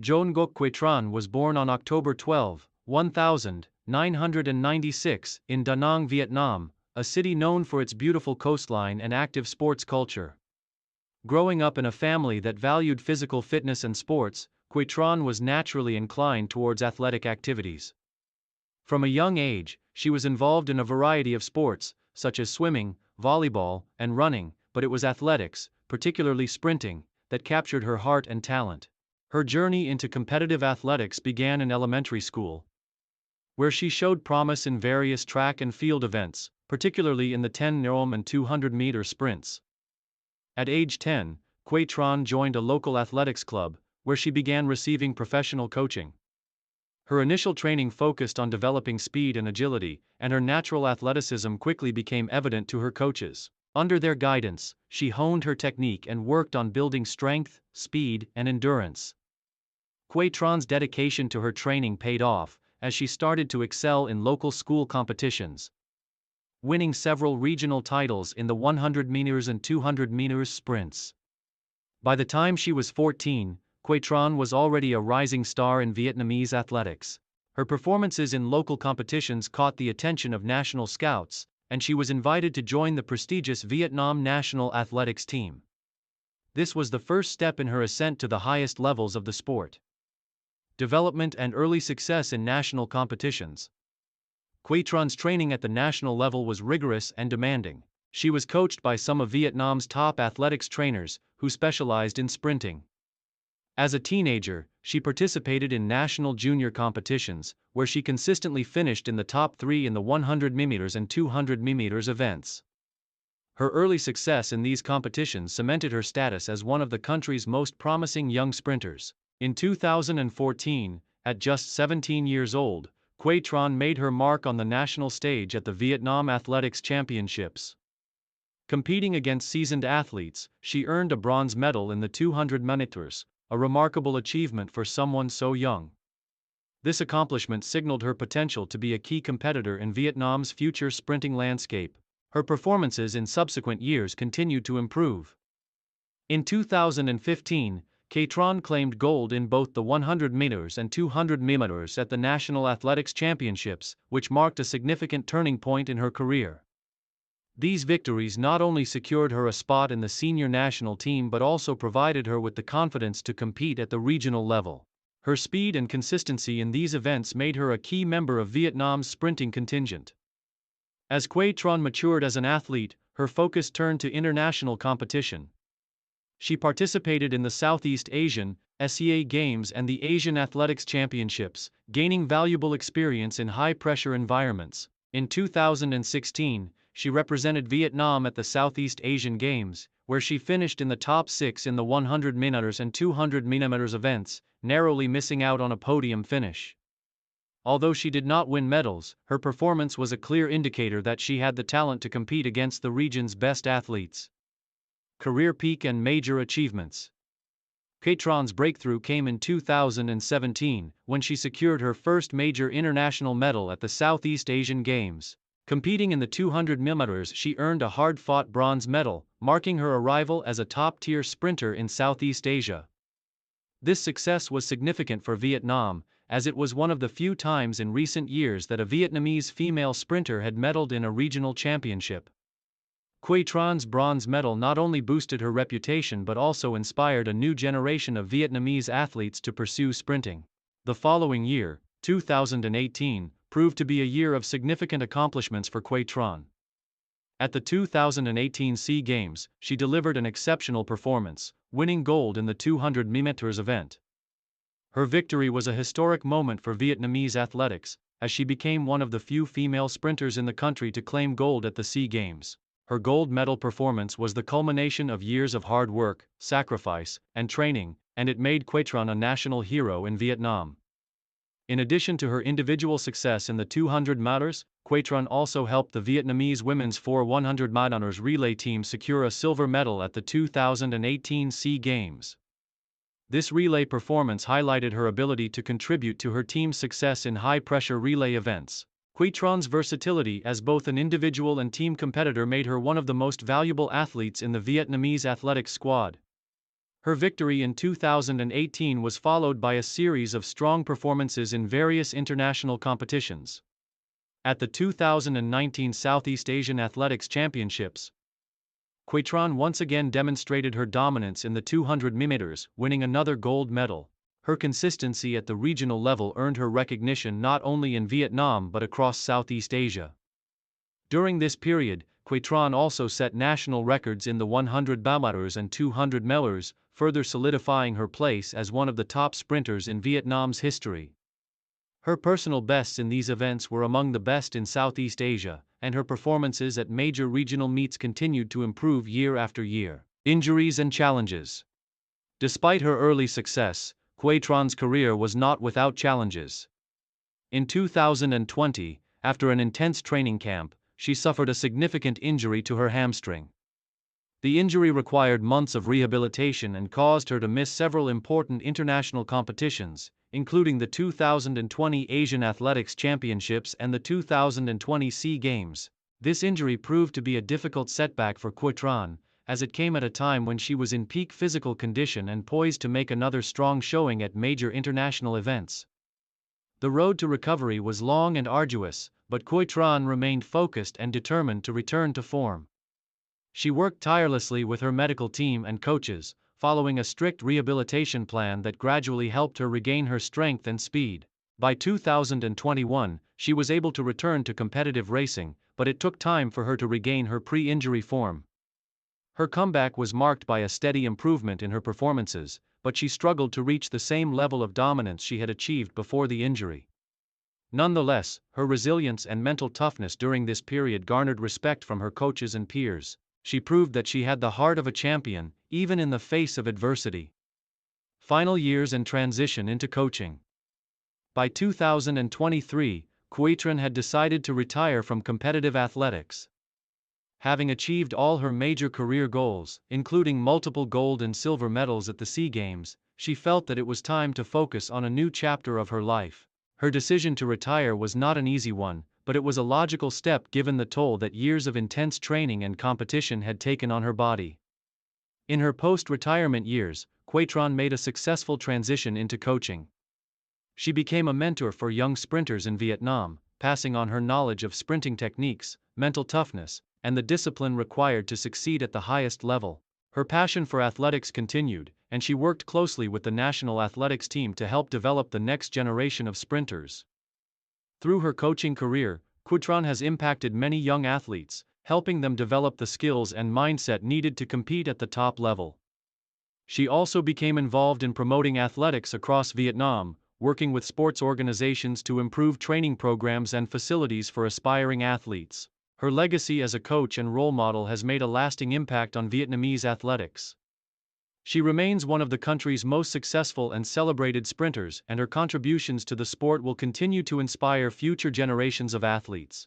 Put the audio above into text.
Ngọc Quế Trân was born on October 12, 1996, in Da Nang, Vietnam, a city known for its beautiful coastline and active sports culture. Growing up in a family that valued physical fitness and sports, Quế Trân was naturally inclined towards athletic activities. From a young age, she was involved in a variety of sports, such as swimming, volleyball, and running, but it was athletics, particularly sprinting, that captured her heart and talent. Her journey into competitive athletics began in elementary school, where she showed promise in various track and field events, particularly in the 10 km and 200-meter sprints. At age 10, Quế Trân joined a local athletics club, where she began receiving professional coaching. Her initial training focused on developing speed and agility, and her natural athleticism quickly became evident to her coaches. Under their guidance, she honed her technique and worked on building strength, speed, and endurance. Quế Trân's dedication to her training paid off, as she started to excel in local school competitions, winning several regional titles in the 100 meters and 200 meters sprints. By the time she was 14, Quế Trân was already a rising star in Vietnamese athletics. Her performances in local competitions caught the attention of national scouts, and she was invited to join the prestigious Vietnam national athletics team. This was the first step in her ascent to the highest levels of the sport. Development and early success in national competitions. Quế Trân's training at the national level was rigorous and demanding. She was coached by some of Vietnam's top athletics trainers, who specialized in sprinting. As a teenager, she participated in national junior competitions, where she consistently finished in the top 3 in the 100 meters and 200 meters events. Her early success in these competitions cemented her status as one of the country's most promising young sprinters. In 2014, at just 17 years old, Quế Trân made her mark on the national stage at the Vietnam Athletics Championships. Competing against seasoned athletes, she earned a bronze medal in the 200 meters, a remarkable achievement for someone so young. This accomplishment signaled her potential to be a key competitor in Vietnam's future sprinting landscape. Her performances in subsequent years continued to improve. In 2015, Quế Trân claimed gold in both the 100 meters and 200 meters at the National Athletics Championships, which marked a significant turning point in her career. These victories not only secured her a spot in the senior national team but also provided her with the confidence to compete at the regional level. Her speed and consistency in these events made her a key member of Vietnam's sprinting contingent. As Quế Trân matured as an athlete, her focus turned to international competition. She participated in the Southeast Asian (SEA) Games and the Asian Athletics Championships, gaining valuable experience in high-pressure environments. In 2016, she represented Vietnam at the Southeast Asian Games, where she finished in the top 6 in the 100 meters and 200 meters events, narrowly missing out on a podium finish. Although she did not win medals, her performance was a clear indicator that she had the talent to compete against the region's best athletes. Career peak and major achievements. Quế Trân's breakthrough came in 2017, when she secured her first major international medal at the Southeast Asian Games. Competing in the 200 meters, she earned a hard-fought bronze medal, marking her arrival as a top-tier sprinter in Southeast Asia. This success was significant for Vietnam, as it was one of the few times in recent years that a Vietnamese female sprinter had medaled in a regional championship. Quế Trân's bronze medal not only boosted her reputation but also inspired a new generation of Vietnamese athletes to pursue sprinting. The following year, 2018, proved to be a year of significant accomplishments for Quế Trân. At the 2018 SEA Games, she delivered an exceptional performance, winning gold in the 200 meters event. Her victory was a historic moment for Vietnamese athletics, as she became one of the few female sprinters in the country to claim gold at the SEA Games. Her gold medal performance was the culmination of years of hard work, sacrifice, and training, and it made Quế Trân a national hero in Vietnam. In addition to her individual success in the 200 meters, Quế Trân also helped the Vietnamese women's 4x100 meters relay team secure a silver medal at the 2018 SEA Games. This relay performance highlighted her ability to contribute to her team's success in high-pressure relay events. Quế Trân's versatility as both an individual and team competitor made her one of the most valuable athletes in the Vietnamese athletics squad. Her victory in 2018 was followed by a series of strong performances in various international competitions. At the 2019 Southeast Asian Athletics Championships, Quế Trân once again demonstrated her dominance in the 200 meters, winning another gold medal. Her consistency at the regional level earned her recognition not only in Vietnam but across Southeast Asia. During this period, Quế Trân also set national records in the 100 meters and 200 meters, further solidifying her place as one of the top sprinters in Vietnam's history. Her personal bests in these events were among the best in Southeast Asia, and her performances at major regional meets continued to improve year after year. Injuries and challenges. Despite her early success, Quế Trân's career was not without challenges. In 2020, after an intense training camp, she suffered a significant injury to her hamstring. The injury required months of rehabilitation and caused her to miss several important international competitions, including the 2020 Asian Athletics Championships and the 2020 SEA Games. This injury proved to be a difficult setback for Quế Trân, as it came at a time when she was in peak physical condition and poised to make another strong showing at major international events. The road to recovery was long and arduous, but Quế Trân remained focused and determined to return to form. She worked tirelessly with her medical team and coaches, following a strict rehabilitation plan that gradually helped her regain her strength and speed. By 2021, she was able to return to competitive racing, but it took time for her to regain her pre-injury form. Her comeback was marked by a steady improvement in her performances, but she struggled to reach the same level of dominance she had achieved before the injury. Nonetheless, her resilience and mental toughness during this period garnered respect from her coaches and peers. She proved that she had the heart of a champion, even in the face of adversity. Final years and transition into coaching. By 2023, Quế Trân had decided to retire from competitive athletics. Having achieved all her major career goals, including multiple gold and silver medals at the SEA Games, she felt that it was time to focus on a new chapter of her life. Her decision to retire was not an easy one, but it was a logical step given the toll that years of intense training and competition had taken on her body. In her post-retirement years, Quế Trân made a successful transition into coaching. She became a mentor for young sprinters in Vietnam, passing on her knowledge of sprinting techniques, mental toughness, and the discipline required to succeed at the highest level. Her passion for athletics continued, and she worked closely with the national athletics team to help develop the next generation of sprinters. Through her coaching career, Quế Trân has impacted many young athletes, helping them develop the skills and mindset needed to compete at the top level. She also became involved in promoting athletics across Vietnam, working with sports organizations to improve training programs and facilities for aspiring athletes. Her legacy as a coach and role model has made a lasting impact on Vietnamese athletics. She remains one of the country's most successful and celebrated sprinters, and her contributions to the sport will continue to inspire future generations of athletes.